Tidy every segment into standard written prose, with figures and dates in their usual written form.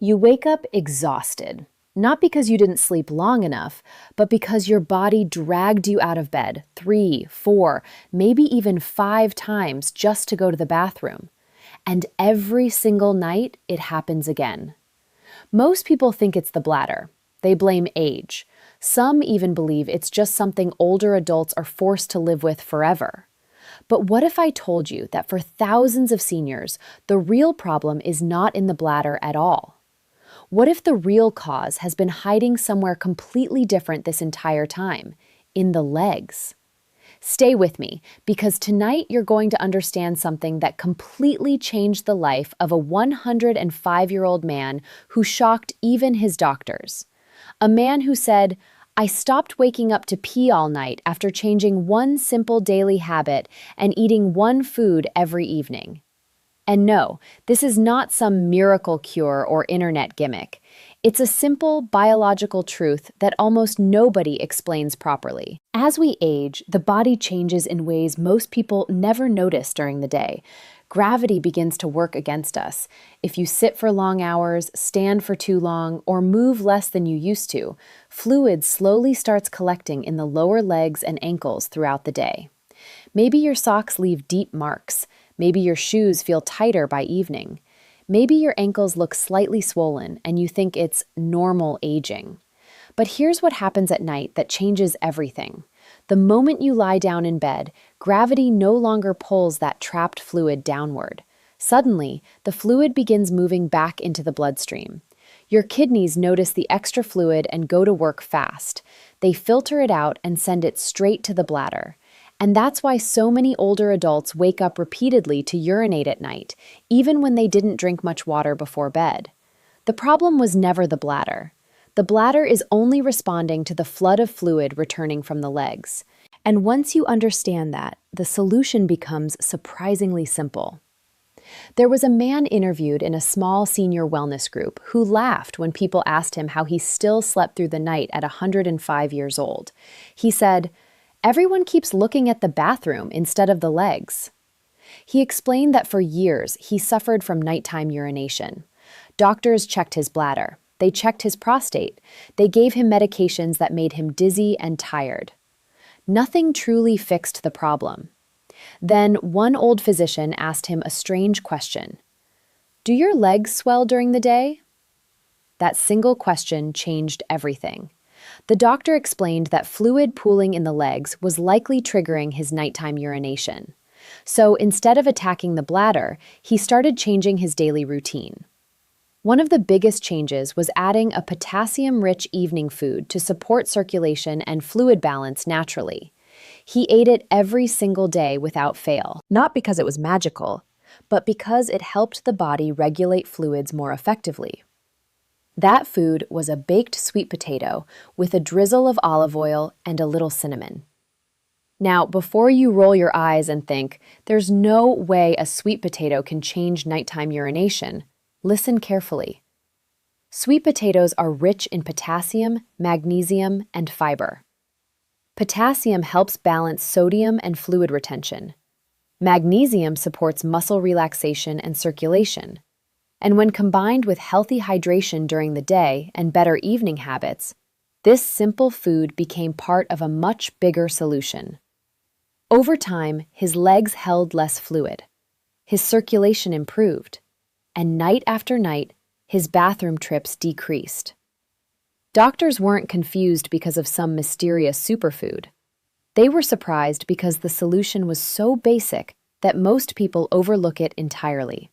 You wake up exhausted, not because you didn't sleep long enough, but because your body dragged you out of bed 3, 4, maybe even 5 times just to go to the bathroom. And every single night, it happens again. Most people think it's the bladder. They blame age. Some even believe it's just something older adults are forced to live with forever. But what if I told you that for thousands of seniors, the real problem is not in the bladder at all? What if the real cause has been hiding somewhere completely different this entire time, in the legs? Stay with me, because tonight you're going to understand something that completely changed the life of a 105-year-old man who shocked even his doctors. A man who said, "I stopped waking up to pee all night after changing one simple daily habit and eating one food every evening." And no, this is not some miracle cure or internet gimmick. It's a simple biological truth that almost nobody explains properly. As we age, the body changes in ways most people never notice during the day. Gravity begins to work against us. If you sit for long hours, stand for too long, or move less than you used to, fluid slowly starts collecting in the lower legs and ankles throughout the day. Maybe your socks leave deep marks. Maybe your shoes feel tighter by evening. Maybe your ankles look slightly swollen and you think it's normal aging. But here's what happens at night that changes everything. The moment you lie down in bed, gravity no longer pulls that trapped fluid downward. Suddenly, the fluid begins moving back into the bloodstream. Your kidneys notice the extra fluid and go to work fast. They filter it out and send it straight to the bladder. And that's why so many older adults wake up repeatedly to urinate at night, even when they didn't drink much water before bed. The problem was never the bladder. The bladder is only responding to the flood of fluid returning from the legs. And once you understand that, the solution becomes surprisingly simple. There was a man interviewed in a small senior wellness group who laughed when people asked him how he still slept through the night at 105 years old. He said, "Everyone keeps looking at the bathroom instead of the legs." He explained that for years he suffered from nighttime urination. Doctors checked his bladder. They checked his prostate. They gave him medications that made him dizzy and tired. Nothing truly fixed the problem. Then one old physician asked him a strange question. "Do your legs swell during the day?" That single question changed everything. The doctor explained that fluid pooling in the legs was likely triggering his nighttime urination. So instead of attacking the bladder, he started changing his daily routine. One of the biggest changes was adding a potassium-rich evening food to support circulation and fluid balance naturally. He ate it every single day without fail, not because it was magical, but because it helped the body regulate fluids more effectively. That food was a baked sweet potato with a drizzle of olive oil and a little cinnamon. Now, before you roll your eyes and think, "There's no way a sweet potato can change nighttime urination," listen carefully. Sweet potatoes are rich in potassium, magnesium, and fiber. Potassium helps balance sodium and fluid retention. Magnesium supports muscle relaxation and circulation. And when combined with healthy hydration during the day and better evening habits, this simple food became part of a much bigger solution. Over time, his legs held less fluid. His circulation improved. And night after night, his bathroom trips decreased. Doctors weren't confused because of some mysterious superfood. They were surprised because the solution was so basic that most people overlook it entirely.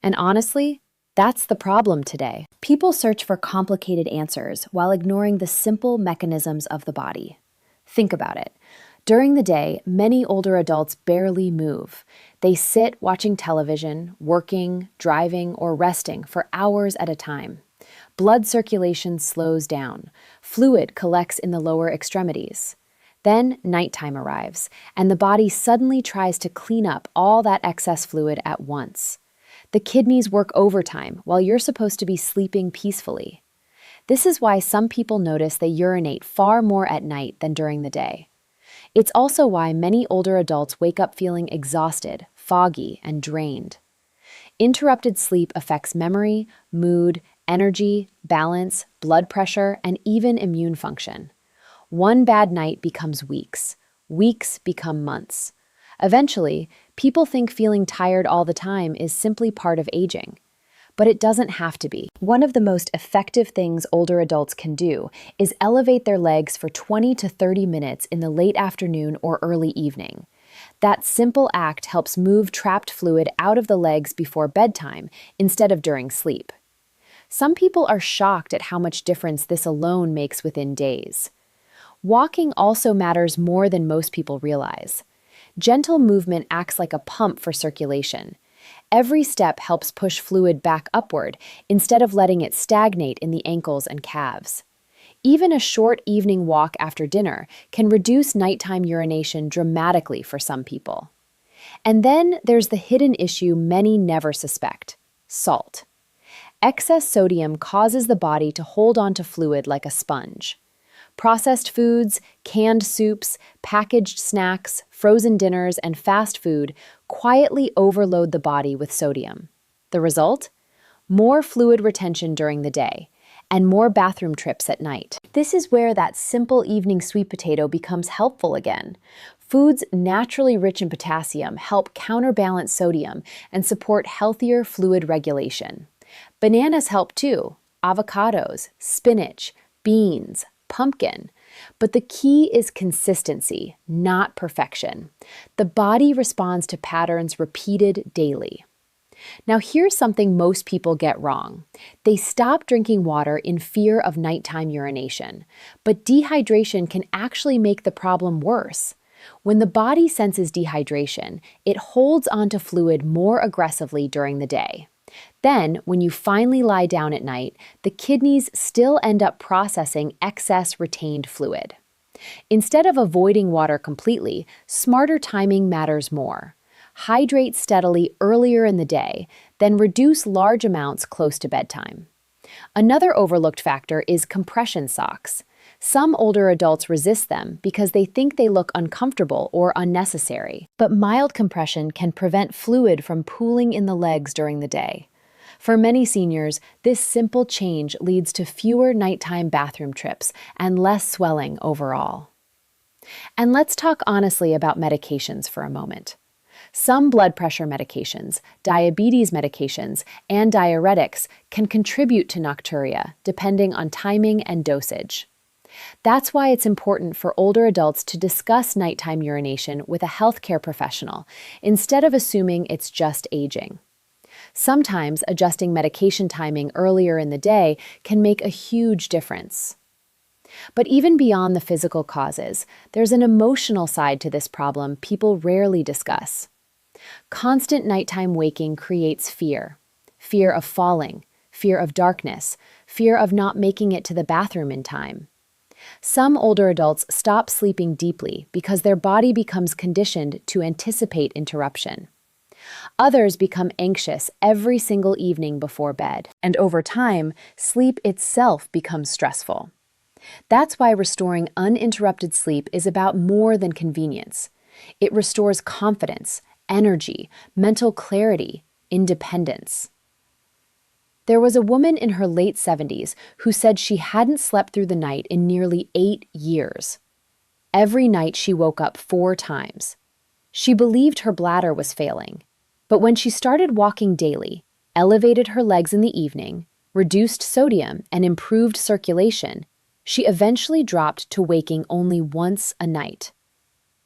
And honestly, that's the problem today. People search for complicated answers while ignoring the simple mechanisms of the body. Think about it. During the day, many older adults barely move. They sit watching television, working, driving, or resting for hours at a time. Blood circulation slows down. Fluid collects in the lower extremities. Then nighttime arrives, and the body suddenly tries to clean up all that excess fluid at once. The kidneys work overtime while you're supposed to be sleeping peacefully. This is why some people notice they urinate far more at night than during the day. It's also why many older adults wake up feeling exhausted, foggy, and drained. Interrupted sleep affects memory, mood, energy, balance, blood pressure, and even immune function. One bad night becomes weeks. Weeks become months. Eventually, people think feeling tired all the time is simply part of aging. But it doesn't have to be. One of the most effective things older adults can do is elevate their legs for 20 to 30 minutes in the late afternoon or early evening. That simple act helps move trapped fluid out of the legs before bedtime instead of during sleep. Some people are shocked at how much difference this alone makes within days. Walking also matters more than most people realize. Gentle movement acts like a pump for circulation. Every step helps push fluid back upward instead of letting it stagnate in the ankles and calves. Even a short evening walk after dinner can reduce nighttime urination dramatically for some people. And then there's the hidden issue many never suspect: salt. Excess sodium causes the body to hold on to fluid like a sponge. Processed foods, canned soups, packaged snacks, frozen dinners, and fast food quietly overload the body with sodium. The result? More fluid retention during the day, and more bathroom trips at night. This is where that simple evening sweet potato becomes helpful again. Foods naturally rich in potassium help counterbalance sodium and support healthier fluid regulation. Bananas help too: avocados, spinach, beans, pumpkin. But the key is consistency, not perfection. The body responds to patterns repeated daily. Now here's something most people get wrong. They stop drinking water in fear of nighttime urination, but dehydration can actually make the problem worse. When the body senses dehydration, it holds onto fluid more aggressively during the day. Then, when you finally lie down at night, the kidneys still end up processing excess retained fluid. Instead of avoiding water completely, smarter timing matters more. Hydrate steadily earlier in the day, then reduce large amounts close to bedtime. Another overlooked factor is compression socks. Some older adults resist them because they think they look uncomfortable or unnecessary. But mild compression can prevent fluid from pooling in the legs during the day. For many seniors, this simple change leads to fewer nighttime bathroom trips and less swelling overall. And let's talk honestly about medications for a moment. Some blood pressure medications, diabetes medications, and diuretics can contribute to nocturia, depending on timing and dosage. That's why it's important for older adults to discuss nighttime urination with a healthcare professional instead of assuming it's just aging. Sometimes adjusting medication timing earlier in the day can make a huge difference. But even beyond the physical causes, there's an emotional side to this problem people rarely discuss. Constant nighttime waking creates fear. Fear of falling, fear of darkness, fear of not making it to the bathroom in time. Some older adults stop sleeping deeply because their body becomes conditioned to anticipate interruption. Others become anxious every single evening before bed, and over time, sleep itself becomes stressful. That's why restoring uninterrupted sleep is about more than convenience. It restores confidence, energy, mental clarity, independence. There was a woman in her late 70s who said she hadn't slept through the night in nearly 8 years. Every night she woke up 4 times. She believed her bladder was failing. But when she started walking daily, elevated her legs in the evening, reduced sodium, and improved circulation, she eventually dropped to waking only once a night.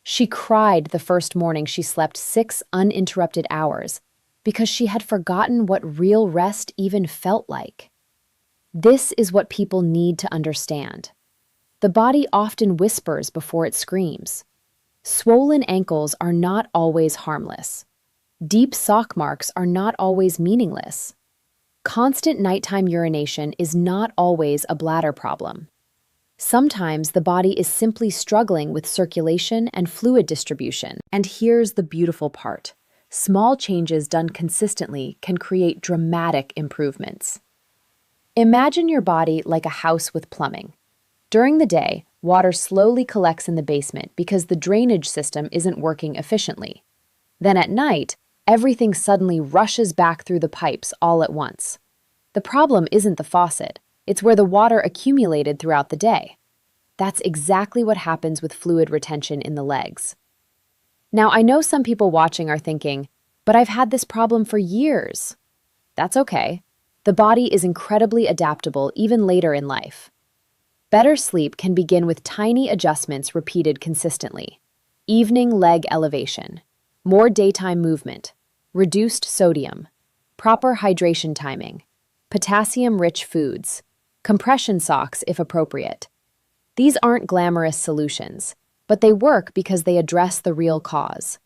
She cried the first morning she slept 6 uninterrupted hours because she had forgotten what real rest even felt like. This is what people need to understand. The body often whispers before it screams. Swollen ankles are not always harmless. Deep sock marks are not always meaningless. Constant nighttime urination is not always a bladder problem. Sometimes the body is simply struggling with circulation and fluid distribution. And here's the beautiful part. Small changes done consistently can create dramatic improvements. Imagine your body like a house with plumbing. During the day, water slowly collects in the basement because the drainage system isn't working efficiently. Then at night, everything suddenly rushes back through the pipes all at once. The problem isn't the faucet, it's where the water accumulated throughout the day. That's exactly what happens with fluid retention in the legs. Now, I know some people watching are thinking, but I've had this problem for years. That's okay. The body is incredibly adaptable even later in life. Better sleep can begin with tiny adjustments repeated consistently. Evening leg elevation, more daytime movement, reduced sodium, proper hydration timing, potassium-rich foods, compression socks if appropriate. These aren't glamorous solutions, but they work because they address the real cause.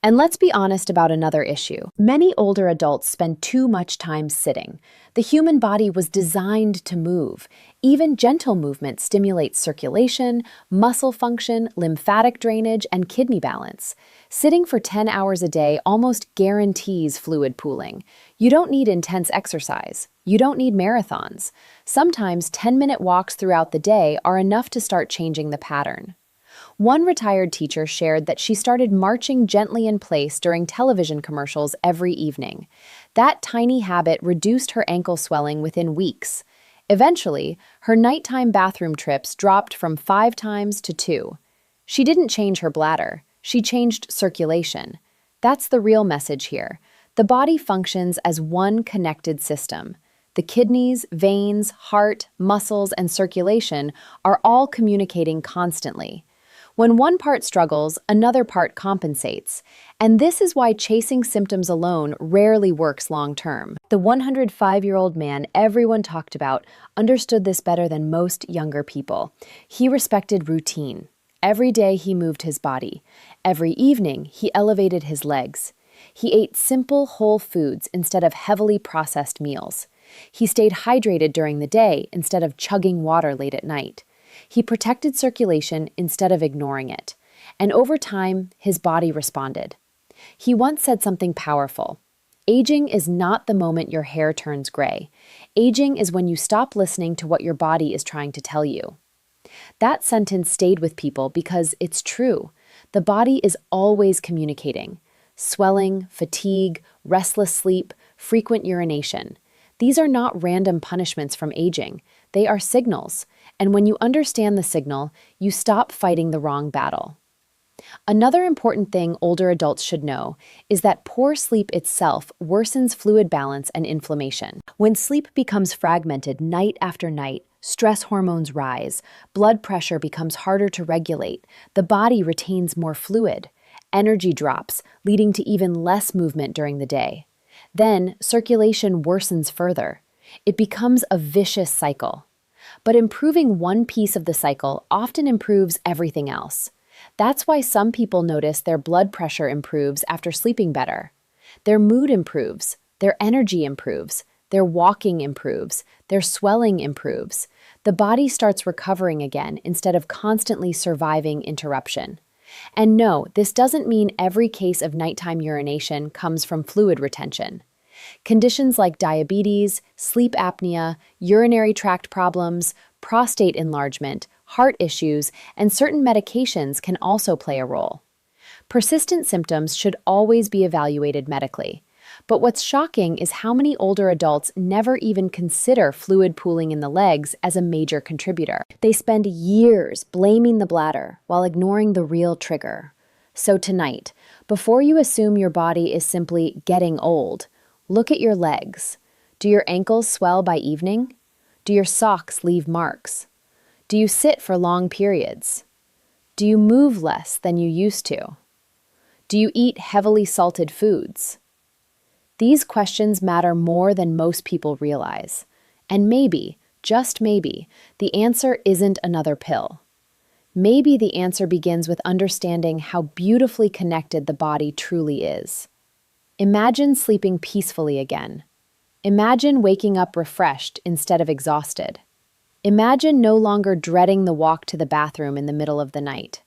And let's be honest about another issue. Many older adults spend too much time sitting. The human body was designed to move. Even gentle movement stimulates circulation, muscle function, lymphatic drainage, and kidney balance. Sitting for 10 hours a day almost guarantees fluid pooling. You don't need intense exercise. You don't need marathons. Sometimes 10-minute walks throughout the day are enough to start changing the pattern. One retired teacher shared that she started marching gently in place during television commercials every evening. That tiny habit reduced her ankle swelling within weeks. Eventually, her nighttime bathroom trips dropped from 5 times to 2. She didn't change her bladder, she changed circulation. That's the real message here. The body functions as one connected system. The kidneys, veins, heart, muscles, and circulation are all communicating constantly. When one part struggles, another part compensates. And this is why chasing symptoms alone rarely works long-term. The 105-year-old man everyone talked about understood this better than most younger people. He respected routine. Every day he moved his body. Every evening he elevated his legs. He ate simple, whole foods instead of heavily processed meals. He stayed hydrated during the day instead of chugging water late at night. He protected circulation instead of ignoring it. And over time, his body responded. He once said something powerful. Aging is not the moment your hair turns gray. Aging is when you stop listening to what your body is trying to tell you. That sentence stayed with people because it's true. The body is always communicating. Swelling, fatigue, restless sleep, frequent urination. These are not random punishments from aging. They are signals. And when you understand the signal, you stop fighting the wrong battle. Another important thing older adults should know is that poor sleep itself worsens fluid balance and inflammation. When sleep becomes fragmented night after night, stress hormones rise, blood pressure becomes harder to regulate, the body retains more fluid, energy drops, leading to even less movement during the day. Then, circulation worsens further. It becomes a vicious cycle. But improving one piece of the cycle often improves everything else. That's why some people notice their blood pressure improves after sleeping better. Their mood improves, their energy improves, their walking improves, their swelling improves. The body starts recovering again instead of constantly surviving interruption. And no, this doesn't mean every case of nighttime urination comes from fluid retention. Conditions like diabetes, sleep apnea, urinary tract problems, prostate enlargement, heart issues, and certain medications can also play a role. Persistent symptoms should always be evaluated medically. But what's shocking is how many older adults never even consider fluid pooling in the legs as a major contributor. They spend years blaming the bladder while ignoring the real trigger. So tonight, before you assume your body is simply getting old, look at your legs. Do your ankles swell by evening? Do your socks leave marks? Do you sit for long periods? Do you move less than you used to? Do you eat heavily salted foods? These questions matter more than most people realize. And maybe, just maybe, the answer isn't another pill. Maybe the answer begins with understanding how beautifully connected the body truly is. Imagine sleeping peacefully again. Imagine waking up refreshed instead of exhausted. Imagine no longer dreading the walk to the bathroom in the middle of the night.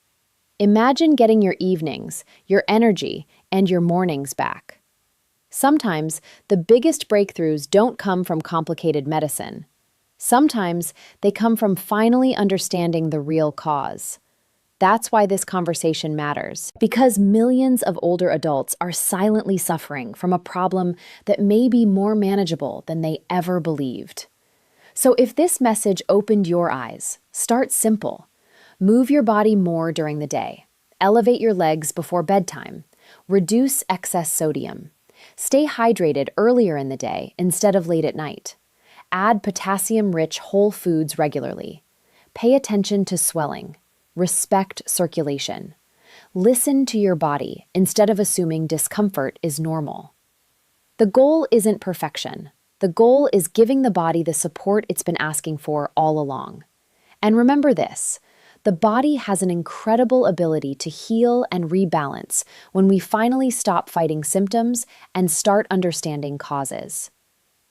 Imagine getting your evenings, your energy, and your mornings back. Sometimes, the biggest breakthroughs don't come from complicated medicine. Sometimes, they come from finally understanding the real cause. That's why this conversation matters. Because millions of older adults are silently suffering from a problem that may be more manageable than they ever believed. So if this message opened your eyes, start simple. Move your body more during the day. Elevate your legs before bedtime. Reduce excess sodium. Stay hydrated earlier in the day instead of late at night. Add potassium-rich whole foods regularly. Pay attention to swelling. Respect circulation. Listen to your body instead of assuming discomfort is normal. The goal isn't perfection. The goal is giving the body the support it's been asking for all along. And remember this, the body has an incredible ability to heal and rebalance when we finally stop fighting symptoms and start understanding causes.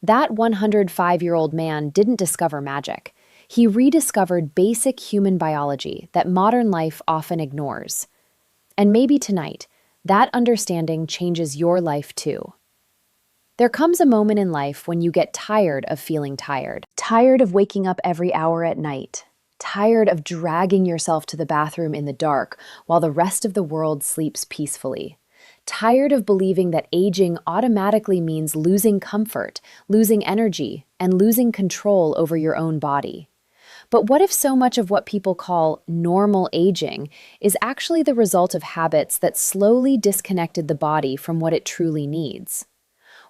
That 105-year-old man didn't discover magic. He rediscovered basic human biology that modern life often ignores. And maybe tonight, that understanding changes your life too. There comes a moment in life when you get tired of feeling tired. Tired of waking up every hour at night. Tired of dragging yourself to the bathroom in the dark while the rest of the world sleeps peacefully. Tired of believing that aging automatically means losing comfort, losing energy, and losing control over your own body. But what if so much of what people call normal aging is actually the result of habits that slowly disconnected the body from what it truly needs?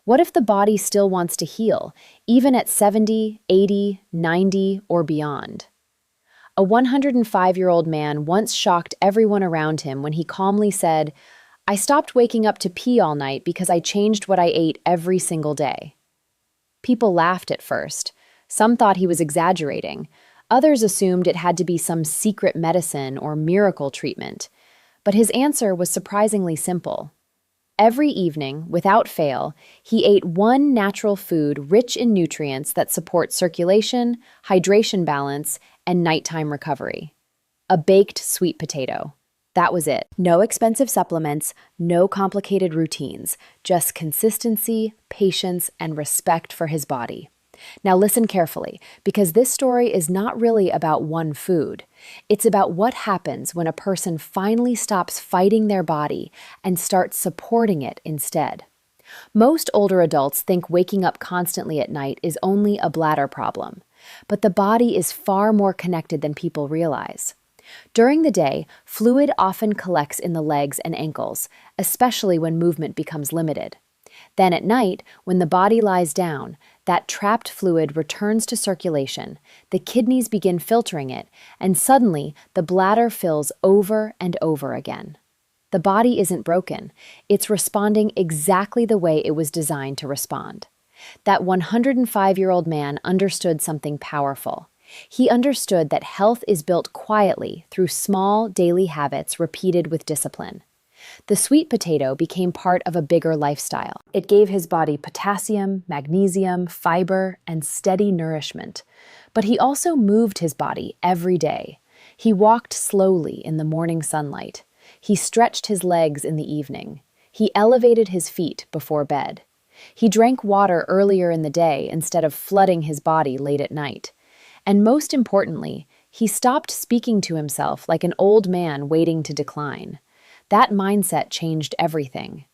What if the body still wants to heal, even at 70, 80, 90, or beyond? A 105-year-old man once shocked everyone around him when he calmly said, "I stopped waking up to pee all night because I changed what I ate every single day." People laughed at first. Some thought he was exaggerating. Others assumed it had to be some secret medicine or miracle treatment. But his answer was surprisingly simple. Every evening, without fail, he ate one natural food rich in nutrients that support circulation, hydration balance, and nighttime recovery. A baked sweet potato. That was it. No expensive supplements, no complicated routines, just consistency, patience, and respect for his body. Now listen carefully, because this story is not really about one food. It's about what happens when a person finally stops fighting their body and starts supporting it instead. Most older adults think waking up constantly at night is only a bladder problem, but the body is far more connected than people realize. During the day, fluid often collects in the legs and ankles, especially when movement becomes limited. Then at night, when the body lies down, that trapped fluid returns to circulation, the kidneys begin filtering it, and suddenly the bladder fills over and over again. The body isn't broken. It's responding exactly the way it was designed to respond. That 105-year-old man understood something powerful. He understood that health is built quietly through small daily habits repeated with discipline. The sweet potato became part of a bigger lifestyle. It gave his body potassium, magnesium, fiber, and steady nourishment. But he also moved his body every day. He walked slowly in the morning sunlight. He stretched his legs in the evening. He elevated his feet before bed. He drank water earlier in the day instead of flooding his body late at night. And most importantly, he stopped speaking to himself like an old man waiting to decline. That mindset changed everything.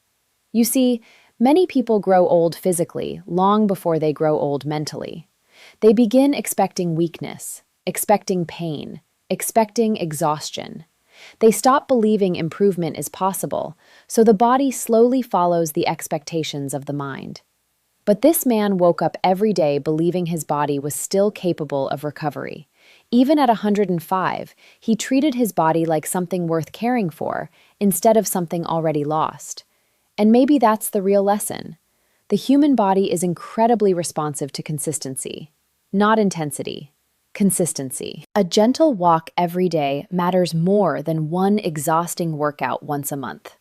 You see, many people grow old physically long before they grow old mentally. They begin expecting weakness, expecting pain, expecting exhaustion. They stop believing improvement is possible, so the body slowly follows the expectations of the mind. But this man woke up every day believing his body was still capable of recovery. Even at 105, he treated his body like something worth caring for instead of something already lost. And maybe that's the real lesson. The human body is incredibly responsive to consistency, not intensity. Consistency. A gentle walk every day matters more than one exhausting workout once a month.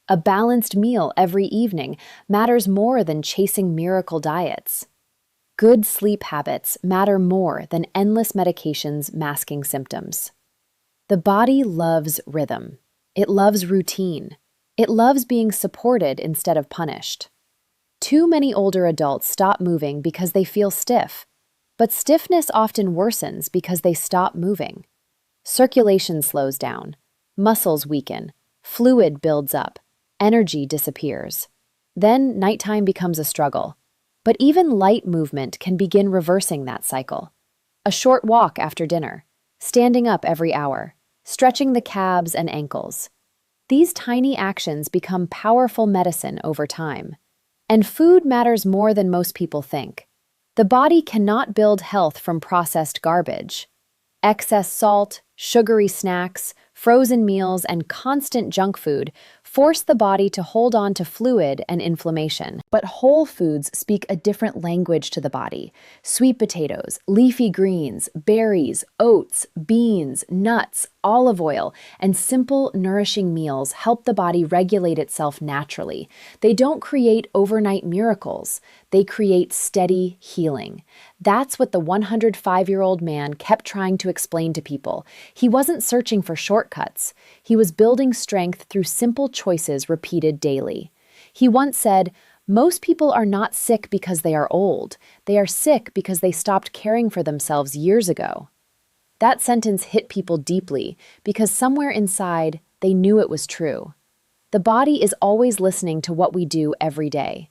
A balanced meal every evening matters more than chasing miracle diets. Good sleep habits matter more than endless medications masking symptoms. The body loves rhythm. It loves routine. It loves being supported instead of punished. Too many older adults stop moving because they feel stiff, but stiffness often worsens because they stop moving. Circulation slows down. Muscles weaken, fluid builds up, energy disappears. Then nighttime becomes a struggle. But even light movement can begin reversing that cycle. A short walk after dinner, standing up every hour, stretching the calves and ankles. These tiny actions become powerful medicine over time. And food matters more than most people think. The body cannot build health from processed garbage. Excess salt, sugary snacks, frozen meals, and constant junk food force the body to hold on to fluid and inflammation. But whole foods speak a different language to the body. Sweet potatoes, leafy greens, berries, oats, beans, nuts, olive oil, and simple, nourishing meals help the body regulate itself naturally. They don't create overnight miracles. They create steady healing. That's what the 105-year-old man kept trying to explain to people. He wasn't searching for shortcuts. He was building strength through simple choices repeated daily. He once said, "Most people are not sick because they are old. They are sick because they stopped caring for themselves years ago." That sentence hit people deeply because somewhere inside, they knew it was true. The body is always listening to what we do every day.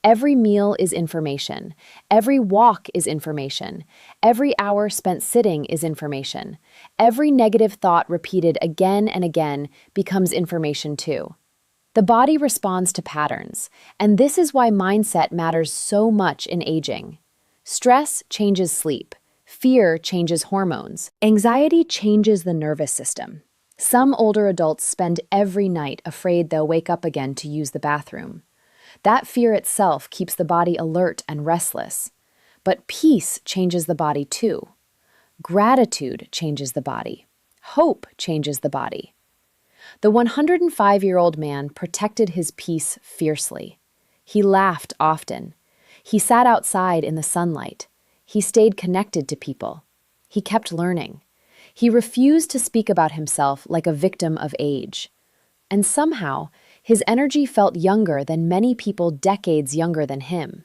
Every meal is information. Every walk is information. Every hour spent sitting is information. Every negative thought repeated again and again becomes information too. The body responds to patterns, and this is why mindset matters so much in aging. Stress changes sleep. Fear changes hormones. Anxiety changes the nervous system. Some older adults spend every night afraid they'll wake up again to use the bathroom. That fear itself keeps the body alert and restless. But peace changes the body too. Gratitude changes the body. Hope changes the body. The 105-year-old man protected his peace fiercely. He laughed often. He sat outside in the sunlight. He stayed connected to people. He kept learning. He refused to speak about himself like a victim of age. And somehow, his energy felt younger than many people decades younger than him.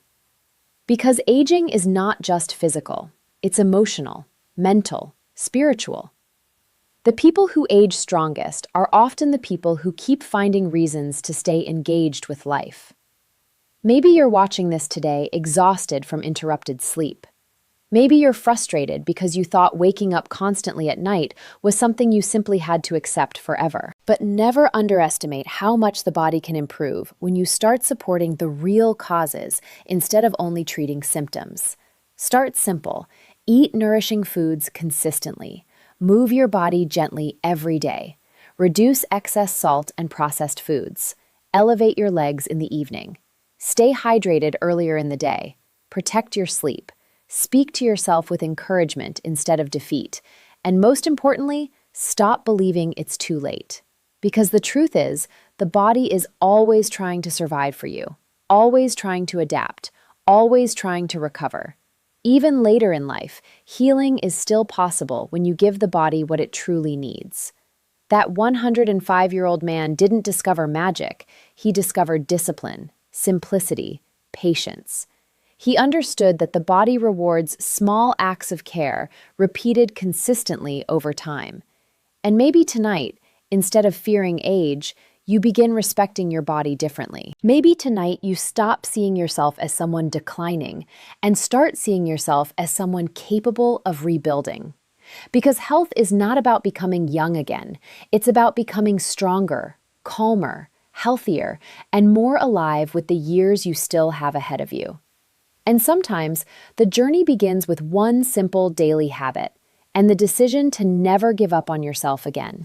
Because aging is not just physical, it's emotional, mental, spiritual. The people who age strongest are often the people who keep finding reasons to stay engaged with life. Maybe you're watching this today exhausted from interrupted sleep. Maybe you're frustrated because you thought waking up constantly at night was something you simply had to accept forever. But never underestimate how much the body can improve when you start supporting the real causes instead of only treating symptoms. Start simple. Eat nourishing foods consistently. Move your body gently every day. Reduce excess salt and processed foods. Elevate your legs in the evening. Stay hydrated earlier in the day. Protect your sleep. Speak to yourself with encouragement instead of defeat. And most importantly, stop believing it's too late. Because the truth is, the body is always trying to survive for you, always trying to adapt, always trying to recover. Even later in life, healing is still possible when you give the body what it truly needs. That 105-year-old man didn't discover magic, he discovered discipline, simplicity, patience. He understood that the body rewards small acts of care repeated consistently over time. And maybe tonight, instead of fearing age, you begin respecting your body differently. Maybe tonight you stop seeing yourself as someone declining and start seeing yourself as someone capable of rebuilding. Because health is not about becoming young again. It's about becoming stronger, calmer, healthier, and more alive with the years you still have ahead of you. And sometimes, the journey begins with one simple daily habit and the decision to never give up on yourself again.